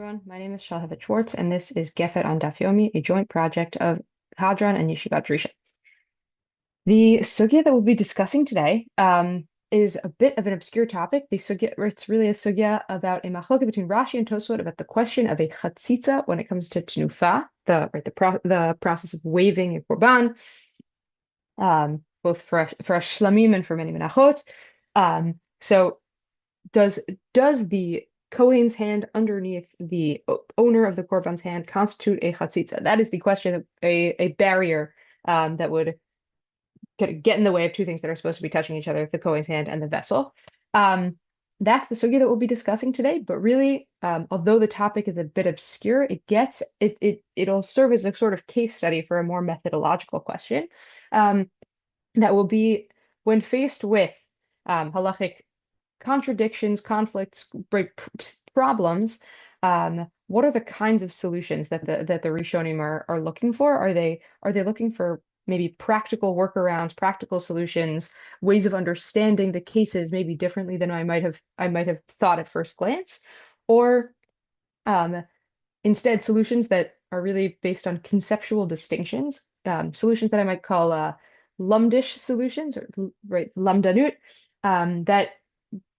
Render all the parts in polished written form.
everyone. My name is Shalhevet Schwartz, and this is Gefet on Daf Yomi, a joint project of Hadran and Yeshivat Drisha. The sugya that we'll be discussing today is a bit of an obscure topic. The sugya, it's really a sugya about a machloket between Rashi and Tosafot about the question of a Chatzitzah when it comes to Tenufah, the process of waving a korban, both for a shlamim and for many menachot. So does the Kohen's hand underneath the owner of the korban's hand constitute a chatzitzah? That is the question, a barrier that would get in the way of two things that are supposed to be touching each other, the Kohen's hand and the vessel. That's the sugya that we'll be discussing today. But really, although the topic is a bit obscure, it'll serve as a sort of case study for a more methodological question that will be when faced with halachic contradictions, conflicts, problems. What are the kinds of solutions that the rishonim are looking for? Are they looking for maybe practical workarounds, practical solutions, ways of understanding the cases maybe differently than I might have thought at first glance, or instead solutions that are really based on conceptual distinctions, solutions that I might call lumdish solutions, or lamdanut, that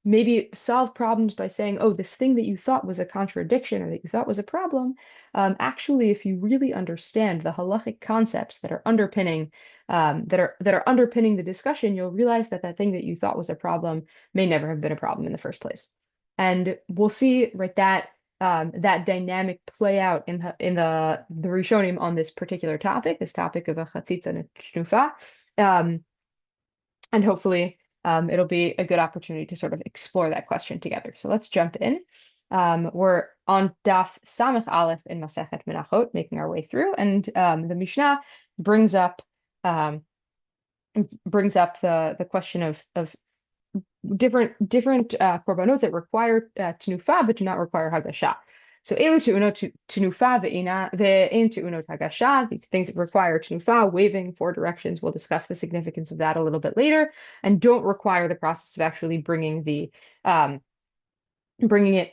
maybe solve problems by saying, oh, this thing that you thought was a contradiction or that you thought was a problem, actually, if you really understand the halachic concepts that are underpinning the discussion, you'll realize that that thing that you thought was a problem may never have been a problem in the first place. And we'll see that dynamic play out in the rishonim on this particular topic, this topic of a Chatzitzah and a Tenufah. And hopefully it'll be a good opportunity to sort of explore that question together. So let's jump in. We're on Daf Samech Aleph in Masechet Menachot, making our way through, and the Mishnah brings up the question of different korbanot that require tenufah but do not require hagasha. So elu te'unot tenufah ve'ein te'unot hagasha. These things that require tenufah, waving four directions. We'll discuss the significance of that a little bit later, and don't require the process of actually bringing it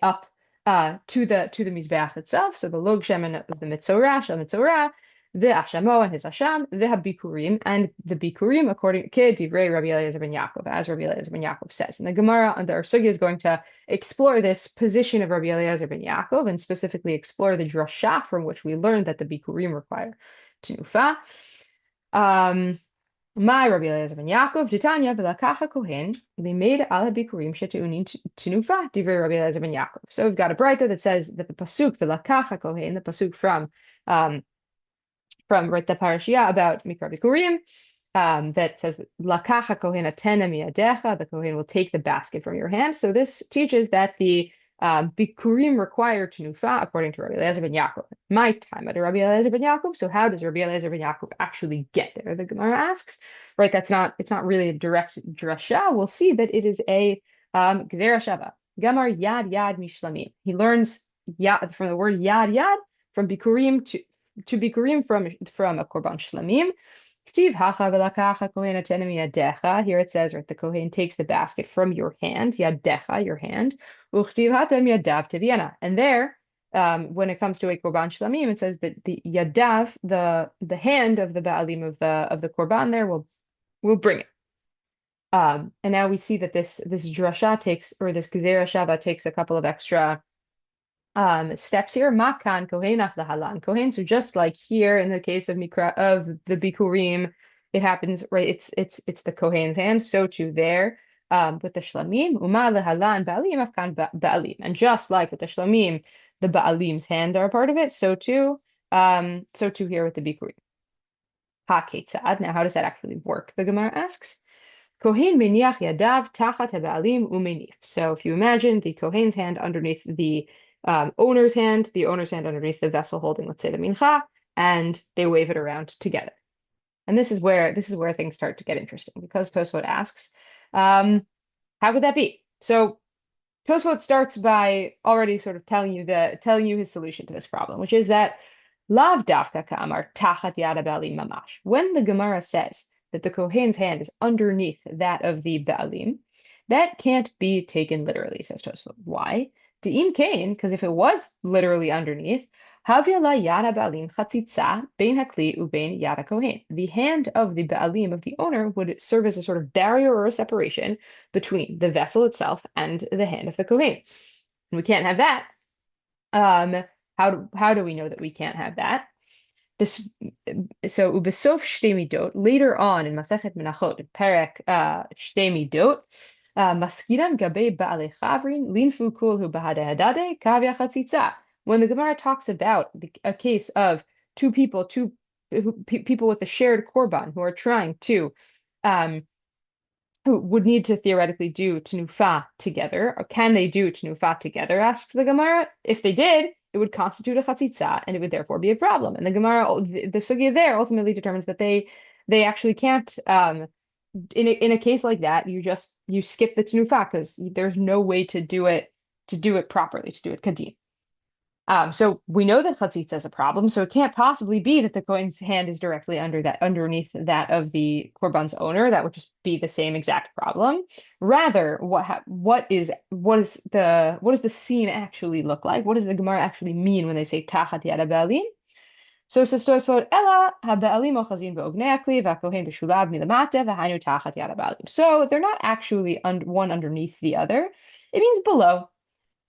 up to the mizbeach itself. So the log shemen of the mitzorah, shel mitzorah, the ashamo and his asham, the habikurim, and the bikurim according to divrei Rabbi Eliezer ben Yaakov, as Rabbi Eliezer ben Yaakov says. And the Gemara under our sugya is going to explore this position of Rabbi Eliezer ben Yaakov and specifically explore the drasha from which we learned that the bikurim require tenufah. My Rabbi Eliezer ben Yaakov, Titania v'lakacha Kohen, they made al habikurim shetu'unin tenufah divrei Rabbi Eliezer ben Yaakov. So we've got a braita that says that the pasuk v'lakacha Kohen, the pasuk from the parashia about Mikra Bikurim, that says Lakacha Kohen atena miyadecha, the Kohen will take the basket from your hand. So this teaches that the Bikurim require tenufah according to Rabbi Eliezer ben Yaakov. My time at Rabbi Eliezer ben Yaakov. So how does Rabbi Eliezer ben Yaakov actually get there? The Gemara asks. It's not really a direct drasha. We'll see that it is a gzera shava. Gamar yad mishlamim. He learns from the word yad from Bikurim to bikurim from a korban shlamim. Here it says, the Kohen takes the basket from your hand, yadecha, your hand. And there, when it comes to a korban shlamim, it says that the yadav, the hand of the ba'alim of the korban there will bring it. And now we see that this drasha takes, or this gezerah shava takes a couple of extra steps here. Makan Kohen af halan Kohen. So just like here in the case of Mikra of the Bikurim, it happens It's the Kohen's hand. So too there with the Shlamim. Uma lehalan Ba'alim afkan Ba'alim. And just like with the Shlamim, the Ba'alim's hand are a part of it. So too here with the Bikurim. Ha ketzad. Now how does that actually work? The Gemara asks. Kohen meniach yadav tachat ha'Ba'alim umenif. So if you imagine the Kohen's hand underneath the owner's hand underneath the vessel holding, let's say, the mincha, and they wave it around together. And this is where things start to get interesting, because Tosafot asks, how could that be? So Tosafot starts by already sort of telling you his solution to this problem, which is that lav dafka ka'amar tachat yad ba'alim mamash. When the Gemara says that the Kohen's hand is underneath that of the ba'alim, that can't be taken literally, says Tosafot. Why? De'im kain, because if it was literally underneath, havya la yada ba'alim chatzitzah bein hakli ubein yada kohen. The hand of the ba'alim, of the owner, would serve as a sort of barrier or a separation between the vessel itself and the hand of the kohen. And we can't have that. How do we know that we can't have that? So ubesof shtei midot, later on in Masechet Menachot, Perek shtei midot, maskiran gabe ba'alei chavrin linfu kulhu bahadehadade kavya chatzitzah. When the Gemara talks about a case of two people, people with a shared korban who are trying to, who would need to theoretically do Tenufah together, or can they do Tenufah together? Asks the Gemara. If they did, it would constitute a Chatzitzah, and it would therefore be a problem. And the Gemara, the sugya there ultimately determines that they actually can't. In a case like that, you skip the Tenufah because there's no way to do it properly, to do it kadim. So we know that Chatzitzah is a problem, so it can't possibly be that the Kohen's hand is directly underneath that of the Korban's owner. That would just be the same exact problem. Rather, what does the scene actually look like? What does the Gemara actually mean when they say tachat yad ba'alim? So it says Tosafot, ela ha'ba'alim ochazin be'ognei hakli v'hakohen b'shulav milamate v'hainu tachat yad ba'alim. So they're not actually one underneath the other. It means below.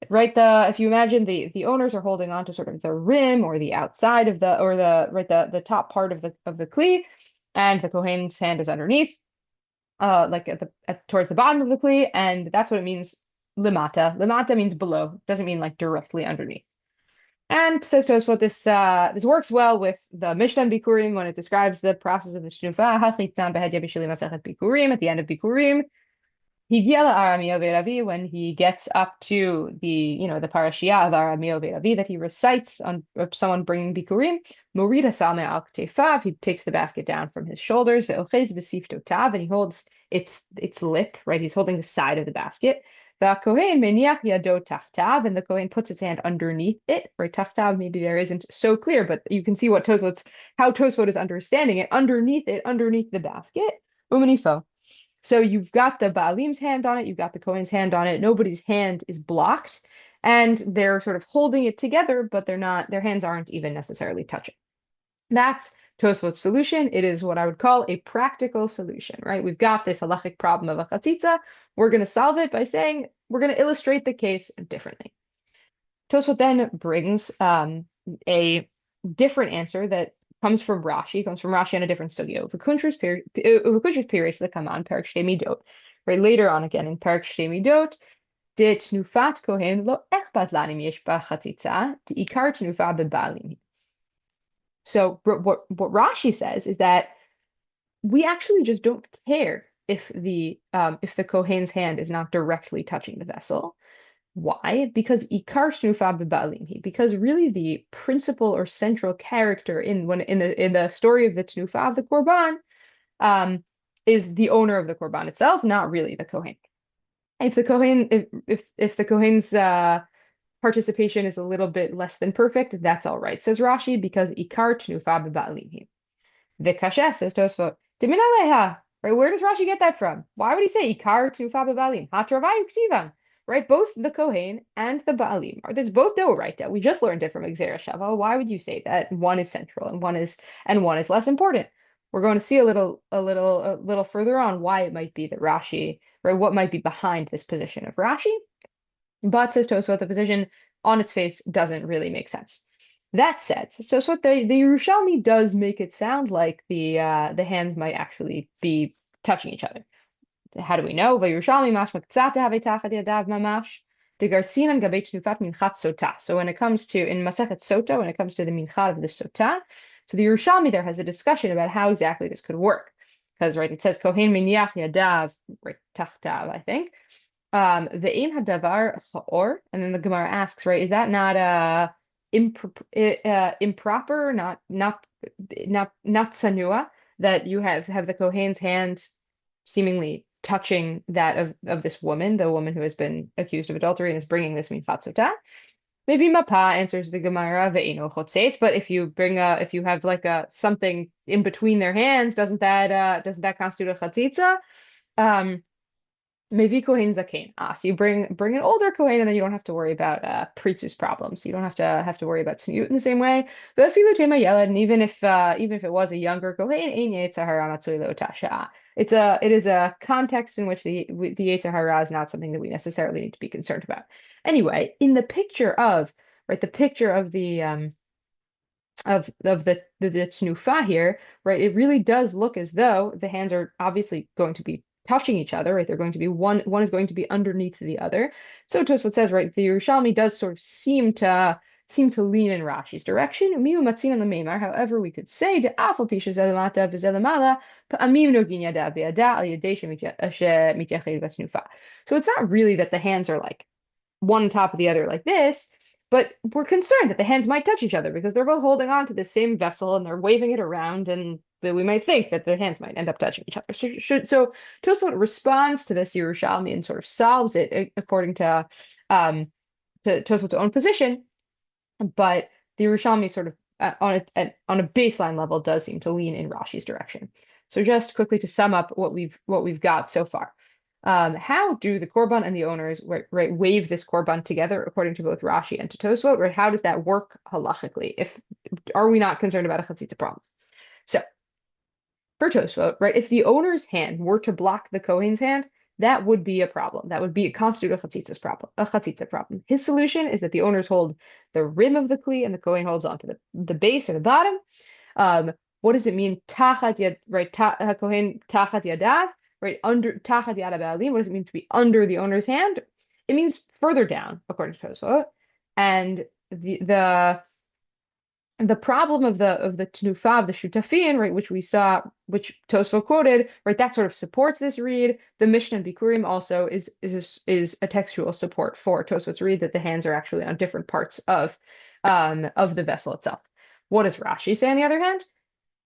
Right, if you imagine the owners are holding on to sort of the rim or the outside of the top part of the kli, and the Kohen's hand is underneath, like towards the bottom of the kli, and that's what it means. Limata. Limata means below. It doesn't mean like directly underneath. And says Tosafot, this works well with the Mishnah Bikurim when it describes the process of the Tenufah. At the end of Bikurim, when he gets up to the parashiyah of Aramio Ve'Ravi that he recites on someone bringing bikurim, Morida Salme al Ktefav, he takes the basket down from his shoulders, Ve'ochez V'siftotav, and he holds its lip, right? He's holding the side of the basket. Kohen meniach yado tachtav, and the Kohen puts his hand underneath it, right? Tachtav maybe there isn't so clear, but you can see how Tosafot is understanding it, underneath the basket. Umanifo. So you've got the Baalim's hand on it, you've got the Kohen's hand on it, nobody's hand is blocked, and they're sort of holding it together, but their hands aren't even necessarily touching. That's Tosafot's solution. It is what I would call a practical solution, right? We've got this halachic problem of a Chatzitzah. We're going to solve it by saying we're going to illustrate the case differently. Tosafot then brings a different answer that comes from Rashi on a different sugya. Uvakuntra's period to come on Perek Shtei Midot. Right, later on again in Perek Shtei Midot, de Tenufat Kohen lo echbat lanim yesh ba Chatzitzah, de ikar Tenufah bebalim. So what Rashi says is that we actually just don't care if the Kohen's hand is not directly touching the vessel. Why? Because ikar Tenufah bebalim, because really the principal or central character in the story of the Tenufah of the Korban is the owner of the Korban itself, not really the Kohen. If the Kohen's participation is a little bit less than perfect, that's all right, says Rashi, because ikar Tenufah bebalim. The kasha says Tosafot, Diminaleha. Right, where does Rashi get that from? Why would he say ikar Tenufah bebalim? Hatravayu ktivam. Right, both the Kohen and the Baalim there's both doraita. We just learned it from Gzera Shava. Why would you say that one is central and one is less important? We're going to see a little further on why it might be that Rashi, right, what might be behind this position of Rashi. But says Tosafot, the position on its face doesn't really make sense. That said, says Tosafot, the Yerushalmi does make it sound like the hands might actually be touching each other. How do we know? So when it comes to in Masechet Sota, when it comes to the mincha of the Sota, so the Yerushalmi there has a discussion about how exactly this could work, because right, it says Kohen miniach yadav right tachtav, I think. Ve'im hadavar chaor, and then the Gemara asks, right, is that not improper, not sanua, that you have the Kohen's hand seemingly touching that of this woman, the woman who has been accused of adultery and is bringing this minchat sotah? Maybe Mapa answers the Gemara ve'ino chotzetz, but if you have like something in between their hands, doesn't that constitute a chatzitzah? Maybe Kohen Zaken. So you bring an older Kohen, and then you don't have to worry about Pritzus problems. You don't have to worry about Tzniut in the same way. But if you tema Yael, and even if it was a younger Kohen, ein Yetzer Hara matzui lo tasha. It is a context in which the Yetzer Hara is not something that we necessarily need to be concerned about. Anyway, in the picture of the picture of the Tenufah here, right? It really does look as though the hands are obviously going to be touching each other, right? They're going to be one is going to be underneath the other. So Tosfot says, right, the Yerushalmi does sort of seem to lean in Rashi's direction. However, we could say de afal pisha zelamata v'zelamala pa'amim nogin yada be'ada al yadei shemityached b'Tenufah. So it's not really that the hands are like one on top of the other like this, but we're concerned that the hands might touch each other because they're both holding on to the same vessel and they're waving it around, and we might think that the hands might end up touching each other. So Tosafot responds to this Yerushalmi and sort of solves it according to Tosafot's own position, but the Yerushalmi sort of on a baseline level does seem to lean in Rashi's direction. So just quickly to sum up what we've got so far. How do the korban and the owners wave this korban together according to both Rashi and to Tosafot? Right? How does that work halachically? Are we not concerned about a Chatzitzah problem? So for Tosafot, right, if the owner's hand were to block the Kohen's hand, that would be a problem. That would constitute a Chatzitzah problem. His solution is that the owners hold the rim of the kli and the Kohen holds onto the base or the bottom. What does it mean? Tachat yad, right? Kohen tachat yadav. Right, under tachat yad ba'alim. What does it mean to be under the owner's hand? It means further down, according to Tosafot. And the problem of the Tenufah of the Shutafin, right, which Tosafot quoted, right, that sort of supports this read. The Mishnah and Bikurim also is a textual support for Tosafot's read that the hands are actually on different parts of the vessel itself. What does Rashi say on the other hand?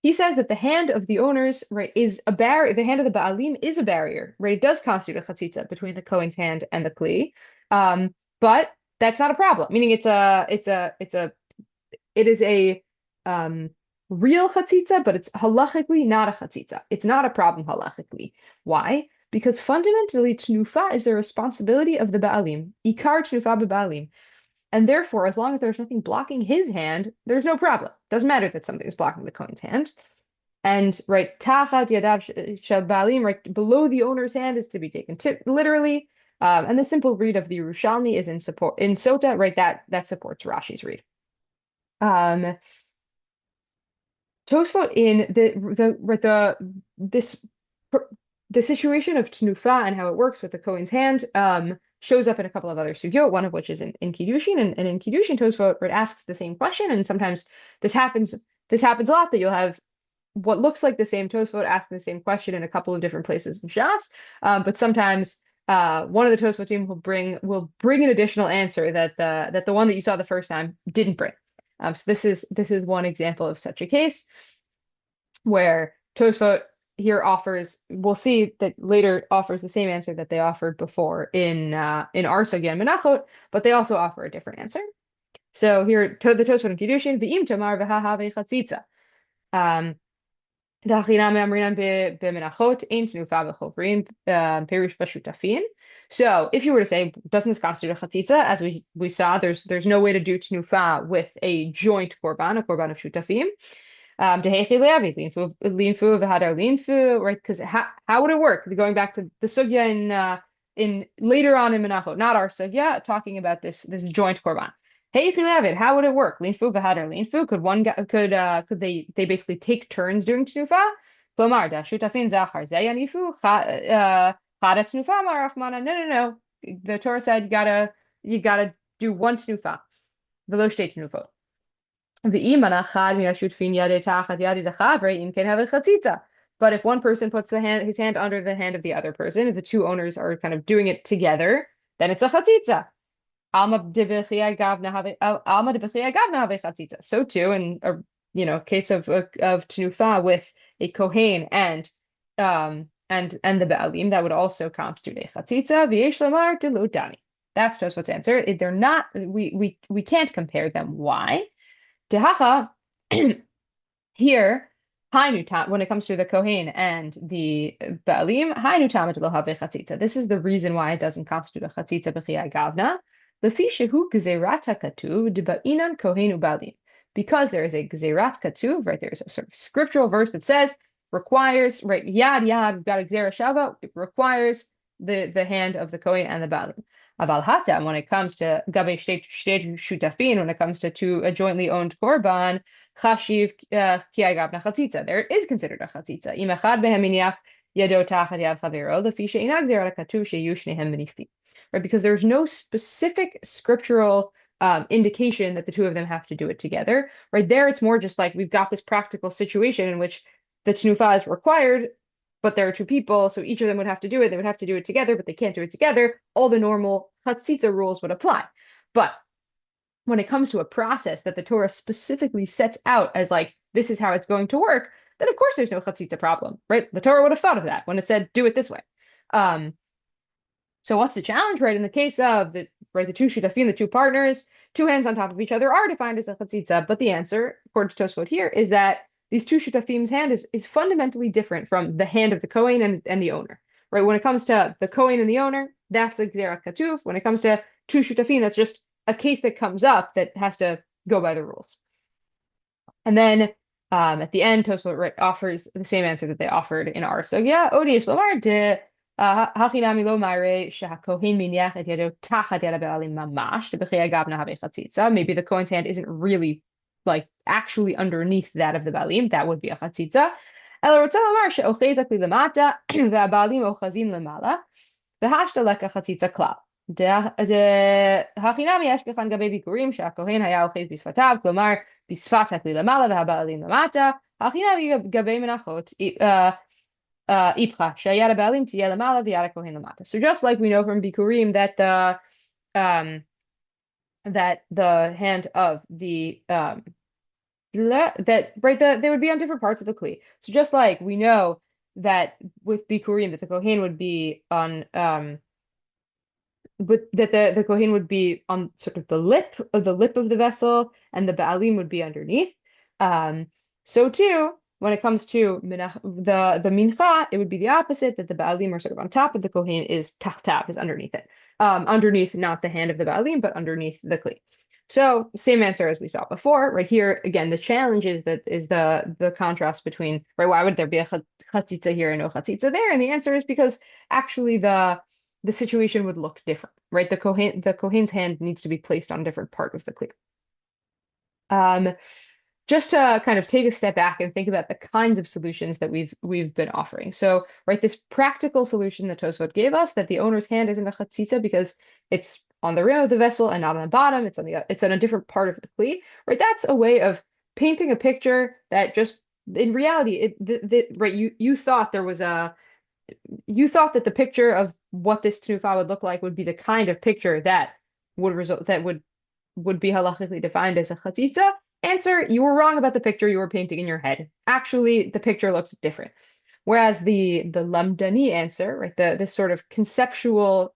He says that the hand of the owners, right, is a barrier. The hand of the Ba'alim is a barrier, right? It does constitute a Chatzitzah between the Kohen's hand and the Kli, but that's not a problem. Meaning it is a real Chatzitzah, but it's halachically not a Chatzitzah. It's not a problem halachically. Why? Because fundamentally, Tenufah is the responsibility of the Ba'alim. Ikar Tenufah b'Ba'alim. And therefore, as long as there's nothing blocking his hand, there's no problem. Doesn't matter that something is blocking the Kohen's hand. And right, tachat yadav shel ba'alim, right below the owner's hand is to be taken literally. And the simple read of the Yerushalmi is in Sota, right? That supports Rashi's read. Tosafot in the situation of Tenufah and how it works with the Kohen's hand shows up in a couple of other sugyot, one of which is in Kiddushin, and in Kiddushin, Tosafot asks the same question, and sometimes this happens a lot, that you'll have what looks like the same Tosafot asking the same question in a couple of different places in Shas, but sometimes one of the Tosafot team will bring an additional answer that the one that you saw the first time didn't bring. So this is one example of such a case where Tosafot here we'll see that later offers the same answer that they offered before in our sugya and Menachot, but they also offer a different answer. So here, the Tosafot in Kiddushin, v'im tamar v'hahave chatzitzah. So if you were to say, doesn't this constitute a Chatzitzah? As we saw, there's no way to do Tenufah with a joint korban, a korban of Shutafim. Right? Because how would it work? Going back to the sugya in later on in Menachot, not our sugya, talking about this joint korban. How would it work? Could they basically take turns doing Tenufah? No. The Torah said you gotta do one Tenufah. V'lo shtei Tenufot. But if one person puts his hand under the hand of the other person, if the two owners are kind of doing it together, then it's a Chatzitzah. So too, in a case of Tenufah with a Kohen and the Ba'alim, that would also constitute a Chatzitzah. V'yesh lamar de lo dani. That's Tosafot's answer. They're not. We can't compare them. Why? Dehacha, here, When it comes to the Kohen and the Baalim, Hainu Tamid lo have chatzitza. This is the reason why it doesn't constitute a chatzitza b'chiyai gavna. Lefi shehu gzerat hakatuv deba'inan Kohen u'Baalim. Because there is a gzerat katuv, right? There's a sort of scriptural verse that says requires, right? Yad yad, we've got a gzera shava. It requires the hand of the Kohen and the Baalim. Aval hatam, when it comes to gabe shtei shutafin, when it comes to a jointly owned korban. Chashiv ki'agavna chatzitza. There it is considered a chatzitza. Im echad behem miniach yado tachat yad chavero lefi she'ina gzera katuv sheyu shnehem minifi. Right, because there's no specific scriptural indication that the two of them have to do it together. Right there, it's more just like we've got this practical situation in which the tenufah is required, but there are two people, so each of them would have to do it. They would have to do it together, but they can't do it together. All the normal chatzitza rules would apply. But when it comes to a process that the Torah specifically sets out as like, this is how it's going to work, then of course there's no chatzitza problem, right? The Torah would have thought of that when it said, do it this way. So what's the challenge, right? In the case of the two shutafim, the two partners, two hands on top of each other are defined as a chatzitza, but the answer, according to Tosafot here, is that these two shutafim's hand is fundamentally different from the hand of the Kohen and the owner, right? When it comes to the Kohen and the owner, that's a gzerat katuv. When it comes to two shutafim, that's just a case that comes up that has to go by the rules. And then at the end, Tosafot offers the same answer that they offered in our sugya. Odi shlomar de hachinami lo mare shehakohen miniach et yado tachat yad ha'ba'alim mamash debechei agavna have chatzitza. Maybe the Kohen's hand isn't really like actually underneath that of the ba'alim. That would be a chatzitza. El rotza lomar she'ochezak li lamata ve'aba'alim ochazin lemala v'hashta leka chatzitza klal. הכינמי יש בכאן גבי ביקורים שהכהן היה אוחז בשפתיו, כלומר בשפת הכלי למעלה והבעלים למטה, הכינמי גבי מנחות איפכה, שהיד הבעלים תהיה למעלה ויד הכהן למטה. So just like we know from bikurim that the hand of the they would be on different parts of the kli. So just like we know that with bikurim that the kohen would be on that the Kohen would be on sort of the lip of the vessel, and the Baalim would be underneath. So too, when it comes to the mincha, it would be the opposite, that the Baalim are sort of on top of the Kohen, is tachtav, is underneath it. Underneath not the hand of the Baalim, but underneath the kli. So same answer as we saw before. Right here, again, the challenge is the contrast between, right, why would there be a chatzitza here and no chatzitza there? And the answer is because actually the situation would look different, right? The Kohen's hand needs to be placed on a different part of the kli. Just to kind of take a step back and think about the kinds of solutions that we've been offering. So, right, this practical solution that Tosafot gave us, that the owner's hand isn't a chatzitza because it's on the rim of the vessel and not on the bottom, it's on a different part of the kli, right? That's a way of painting a picture that just in reality, right, you thought there was you thought that the picture of what this tenufah would look like would be the kind of picture that would be halachically defined as a chatzitza. Answer, you were wrong about the picture you were painting in your head. Actually, the picture looks different. Whereas the lamdani answer, right, this sort of conceptual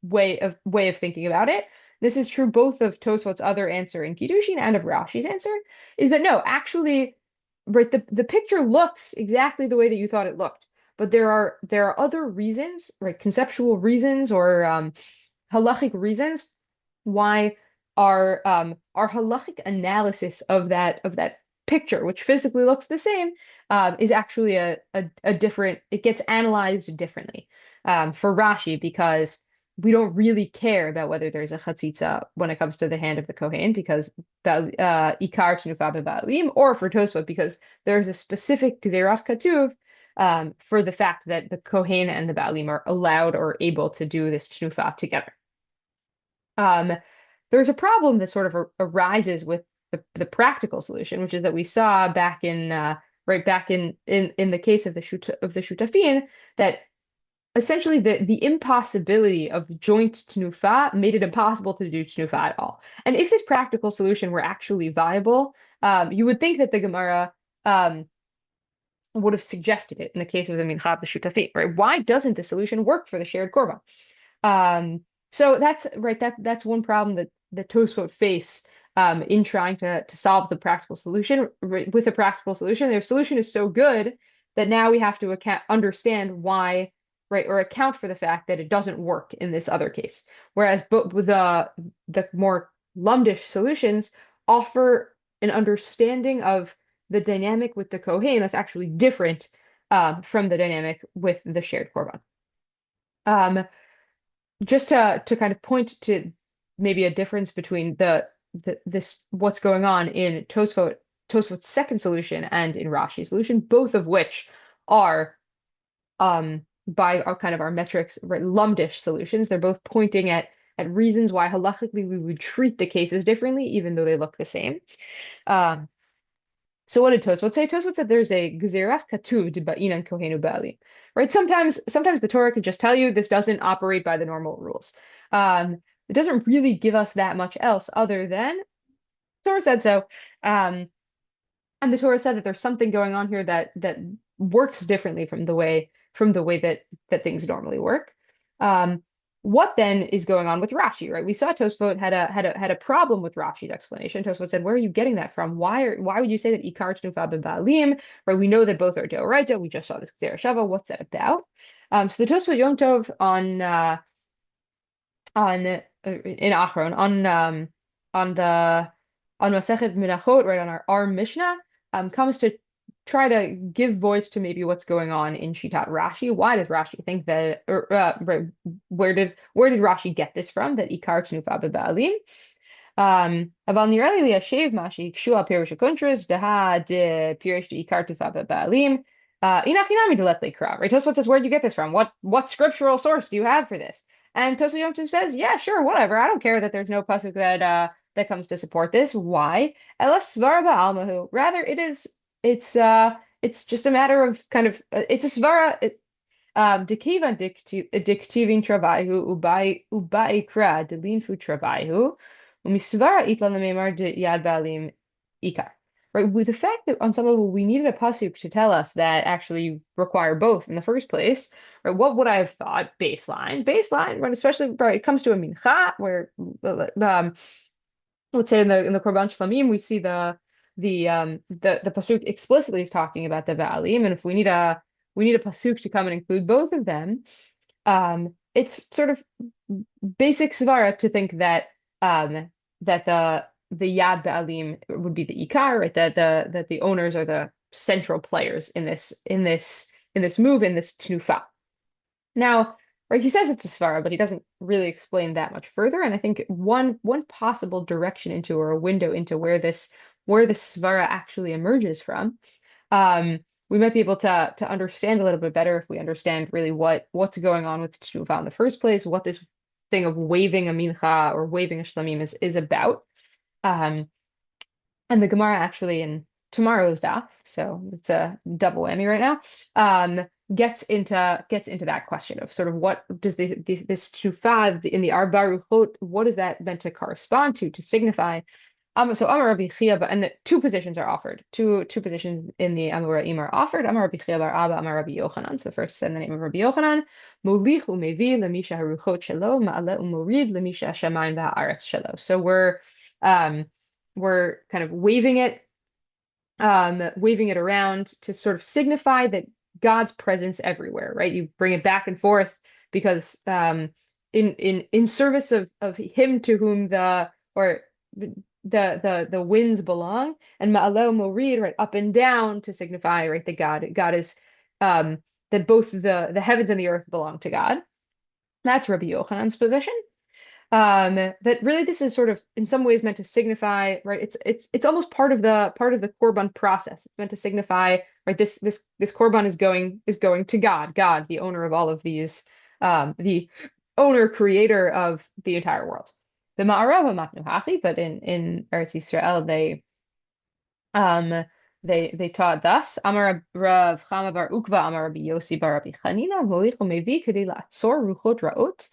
way of thinking about it, this is true both of Tosafot's other answer in Kiddushin and of Rashi's answer, is that no, actually, right, the picture looks exactly the way that you thought it looked. But there are other reasons, right, conceptual reasons or halachic reasons why our halachic analysis of that picture, which physically looks the same, is actually a different. It gets analyzed differently for Rashi because we don't really care about whether there's a chatzitza when it comes to the hand of the Kohen because ikar tenufah b'ba'alim, or for Tosafot because there's a specific gzerat katuv. For the fact that the Kohen and the Baalim are allowed or able to do this tenufah together. There's a problem that sort of arises with the practical solution, which is that we saw back in the case of the shutafin, that essentially the impossibility of joint tenufah made it impossible to do tenufah at all. And if this practical solution were actually viable, you would think that the Gemara would have suggested it in the case of the mincha of the shutafim, right? Why doesn't the solution work for the shared korban? So that's right. That's one problem that Tosafot face in trying to solve the practical solution with a practical solution. Their solution is so good that now we have to understand why, right, or account for the fact that it doesn't work in this other case. Whereas but with the more lumdish solutions offer an understanding of the dynamic with the Kohen that's actually different from the dynamic with the shared korban. Um, just to kind of point to maybe a difference between this what's going on in Tosafot's second solution and in Rashi's solution, both of which are by our kind of our metrics, right, lumdish solutions. They're both pointing at reasons why halachically we would treat the cases differently, even though they look the same. Um, so what did Tosafot say? Tosafot said there's a gezerah katuv diba'in kohenu ba'alim. Right? Sometimes the Torah can just tell you this doesn't operate by the normal rules. It doesn't really give us that much else other than Torah said so. And the Torah said that there's something going on here that works differently from the way that things normally work. Um, what then is going on with Rashi, right? We saw Tosafot had a problem with Rashi's explanation. Tosafot said, "Where are you getting that from? Why would you say that Ikar Tenufah b'Ba'alim?" Right? We know that both are Deoraita. We just saw this Gzera Shava. What's that about? So the Tosafot Yom Tov on in Achron on the on Masechet Menachot, right, on our Mishnah, comes to try to give voice to maybe what's going on in Shitat Rashi. Why does Rashi think that, or right, where did Rashi get this from? That Ikar Tenufah b'Ba'alim. Aval nirali li hashev mashi kshua pirush kontras daha de pirush de Ikar Tenufah b'Ba'alim. Inachinami de let lekra. Right? Tosfot says, where do you get this from? What scriptural source do you have for this? And Tosfot Yom Tov says, yeah, sure, whatever. I don't care that there's no pasuk that comes to support this. Why? Elas svara ba'almahu. Rather, it's just a matter of kind of it's a svara. Dekivan diktiving travaihu ubai kra delinfu travaihu umisvara itlan lememar de yad balim ikar. Right, with the fact that on some level we needed a pasuk to tell us that actually you require both in the first place, right? What would I have thought? Baseline, right? Especially right, it comes to a mincha where, let's say in the Korban Shlamim, we see the pasuk explicitly is talking about the Baalim, and if we need a pasuk to come and include both of them, it's sort of basic svara to think that the Yad Ba'alim would be the Ikar, right? That the owners are the central players in this move, in this Tenufah. Now, right, he says it's a svara, but he doesn't really explain that much further. And I think one possible direction into, or a window into where this svara actually emerges from, we might be able to understand a little bit better if we understand really what's going on with Tenufah in the first place, what this thing of waving a mincha or waving a shlamim is about. And the Gemara actually in tomorrow's daf, so it's a double whammy right now, gets into that question of sort of what does this Tenufah in the Arba Ruchot, what is that meant to correspond to signify? So Amar Rabbi Chia, and the two positions are offered. Two positions in the Amoraim are offered. Amar Rabbi Chia bar Abba, Amar Rabbi Yochanan. So first send the name of Rabbi Yochanan. Molich umevi lemisha haruchot shelo, ma'ale umorid lemisha hashamayim va'haaretz shelo. So we're kind of waving it around to sort of signify that God's presence everywhere, right? You bring it back and forth because in service of him to whom the winds belong, and ma'alo morid, right, up and down to signify, right, that God is that both the heavens and the earth belong to God. That's Rabbi Yochanan's position. That really this is sort of in some ways meant to signify, right? It's almost part of the korban process. It's meant to signify, right? This korban is going to God, the owner of all of these, the owner creator of the entire world. The Ma'arav matnu hachi, but in Eretz Yisrael they taught thus. Amar Rav Chama bar Ukva, Amar Rabbi Yossi bar Rabbi Chanina, Molicho mevi kedei la'atzor ruchot ra'ot,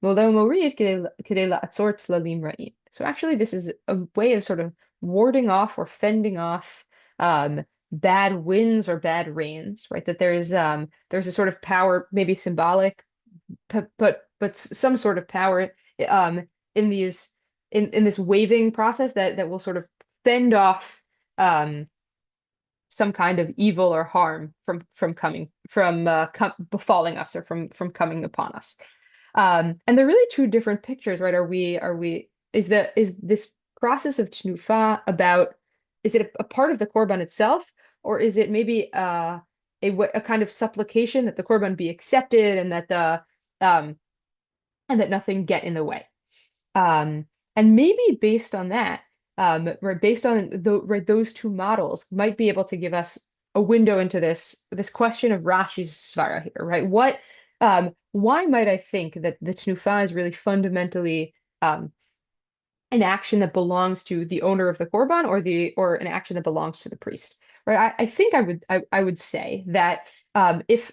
molo morid kedei la'atzor tlalim ra'im. So actually, this is a way of sort of warding off or fending off bad winds or bad rains, right? That there's a sort of power, maybe symbolic, but some sort of power in these in this waving process that will sort of fend off some kind of evil or harm from coming from befalling us or from coming upon us. And they're really two different pictures, right? Is this process of Tenufah about, is it a part of the Korban itself, or is it maybe a kind of supplication that the Korban be accepted um, and that nothing get in the way? And maybe based on that, right, based on those two models, might be able to give us a window into this question of Rashi's svara here, right? Why might I think that the Tenufah is really fundamentally an action that belongs to the owner of the korban, or an action that belongs to the priest, right? I think I would say that if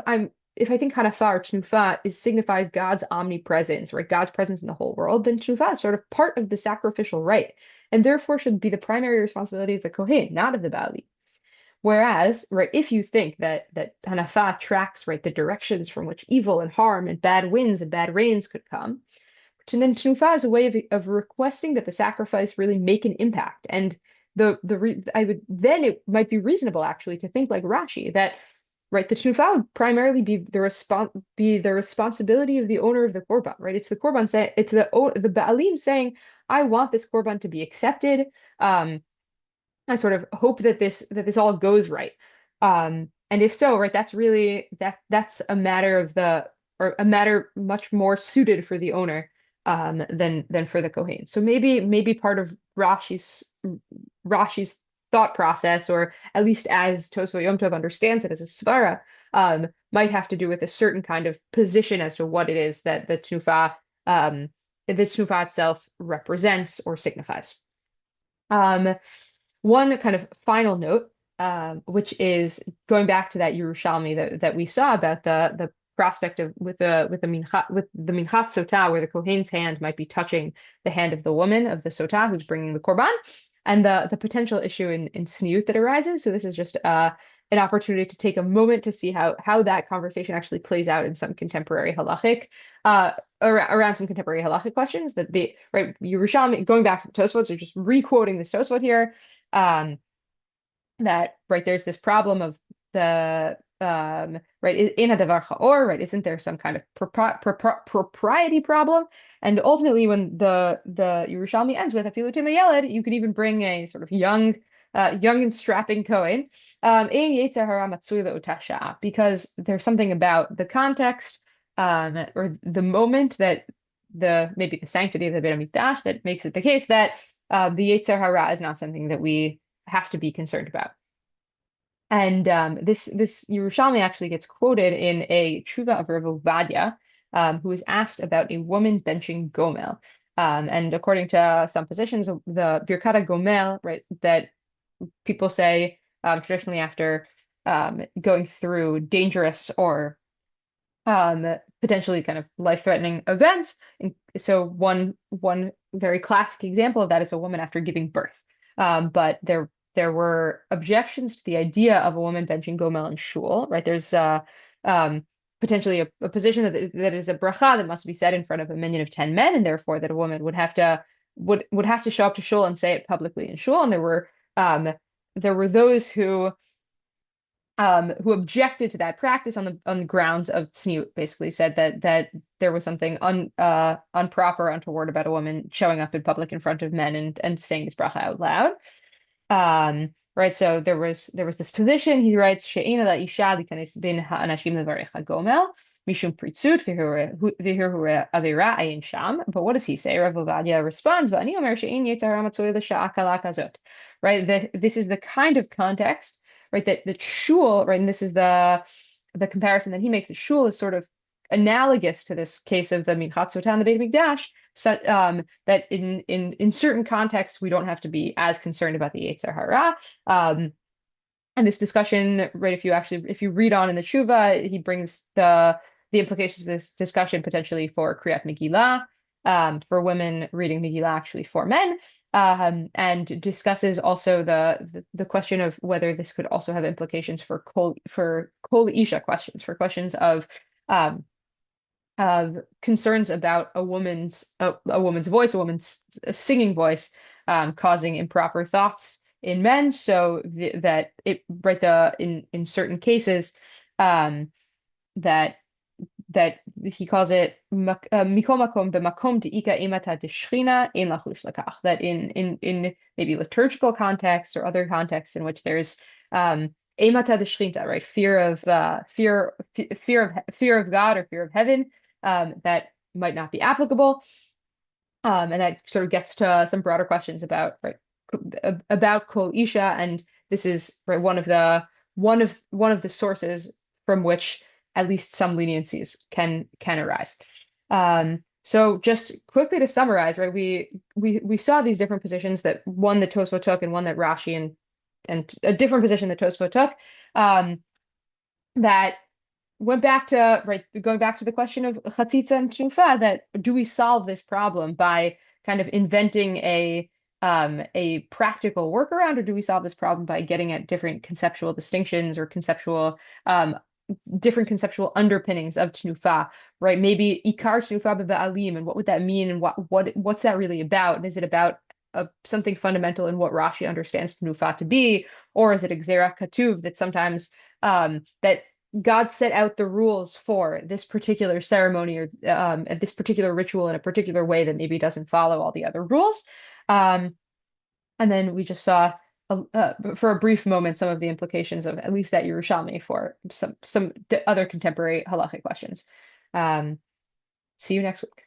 I think Hanafah or Tenufah signifies God's omnipresence, right? God's presence in the whole world, then Tenufah is sort of part of the sacrificial rite, and therefore should be the primary responsibility of the Kohen, not of the Baalim. Whereas, right, if you think that Hanafah tracks, right, the directions from which evil and harm and bad winds and bad rains could come, and then Tenufah is a way of requesting that the sacrifice really make an impact. And it might be reasonable actually to think like Rashi that, right, the Tenufah would primarily be the responsibility of the owner of the korban, right? It's the korban saying, it's the Baalim saying, I want this korban to be accepted. I sort of hope that this all goes right. And if so, right, that's a matter or a matter much more suited for the owner than for the Kohen. So maybe part of Rashi's thought process, or at least as Tosafot Yom Tov understands it as a svara, might have to do with a certain kind of position as to what it is that the Tenufah itself represents or signifies. One kind of final note, which is going back to that Yerushalmi that we saw about the prospect of with the minchat sotah, where the Kohen's hand might be touching the hand of the woman of the sotah who's bringing the korban, and the potential issue in sniut that arises. So this is just an opportunity to take a moment to see how that conversation actually plays out in some contemporary halachic around some contemporary halachic questions that the right Yerushalmi, going back to the Tosafot, so just re-quoting this Tosafot here, that right there's this problem of the right in a davar chaor, right, isn't there some kind of propriety problem? And ultimately, when the Yerushalmi ends with afilu tim hayeled, you could even bring a sort of young and strapping Kohen, because there's something about the context or the moment that maybe the sanctity of the Beit HaMikdash that makes it the case that the Yetzer Hara is not something that we have to be concerned about. And this Yerushalmi actually gets quoted in a tshuva of Rav Ovadia, who was asked about a woman benching gomel. And according to some positions, the Birkat Gomel, right, that people say traditionally after going through dangerous or potentially kind of life-threatening events. And so one very classic example of that is a woman after giving birth. But there were objections to the idea of a woman benching gomel in shul, right? There's potentially a position that is a bracha that must be said in front of a minyan of 10 men, and therefore that a woman would have to show up to shul and say it publicly in shul. And there were those who objected to that practice on the grounds of tzniut, basically said that there was something improper, untoward about a woman showing up in public in front of men and saying this bracha out loud. Right, so there was this position. He writes, "She'ena la isha likanes bin ha'anashim levarech hagomel mishum pritzut v'hirhu avira ayin sham." But what does he say? Rav Ovadia responds, "V'ani omer she'en yetzer hara matzoi l'sha'a kala kazot." Right, this is the kind of context, right, that the shul, right, and this is the comparison that he makes. The shul is sort of analogous to this case of the minchat sotah and the Beit HaMikdash, so that in certain contexts we don't have to be as concerned about the Yetzer Hara. And this discussion, right, if you read on in the tshuva, he brings the implications of this discussion potentially for Kriyat Megillah, for women reading Megillah actually for men, and discusses also the question of whether this could also have implications for kol isha questions, for questions of concerns about a woman's voice, a woman's singing voice, causing improper thoughts in men. So that it right the in certain cases, um, that that he calls it mikol makom b'makom de'ika emata deshchina ein lachush lakach. That in maybe liturgical contexts or other contexts in which there's emata deshchina, right? Fear of God or fear of heaven, that might not be applicable. And that sort of gets to some broader questions about about kol isha, and this is right one of the sources from which at least some leniencies can arise. So just quickly to summarize, right, we saw these different positions, that one that Tosafot took and one that Rashi and a different position that Tosafot took, that went back to going back to the question of Chatzitzah and Tenufah, that do we solve this problem by kind of inventing a practical workaround, or do we solve this problem by getting at different conceptual distinctions or different conceptual underpinnings of Tenufah, right? Maybe Ikar Tenufah b'Ba'alim, and what would that mean, and what's that really about? And is it about something fundamental in what Rashi understands Tenufah to be, or is it Gzera Katuv, that sometimes that God set out the rules for this particular ceremony or this particular ritual in a particular way that maybe doesn't follow all the other rules. And then we just saw, for a brief moment, some of the implications of at least that Yerushalmi for some other contemporary halachic questions. See you next week.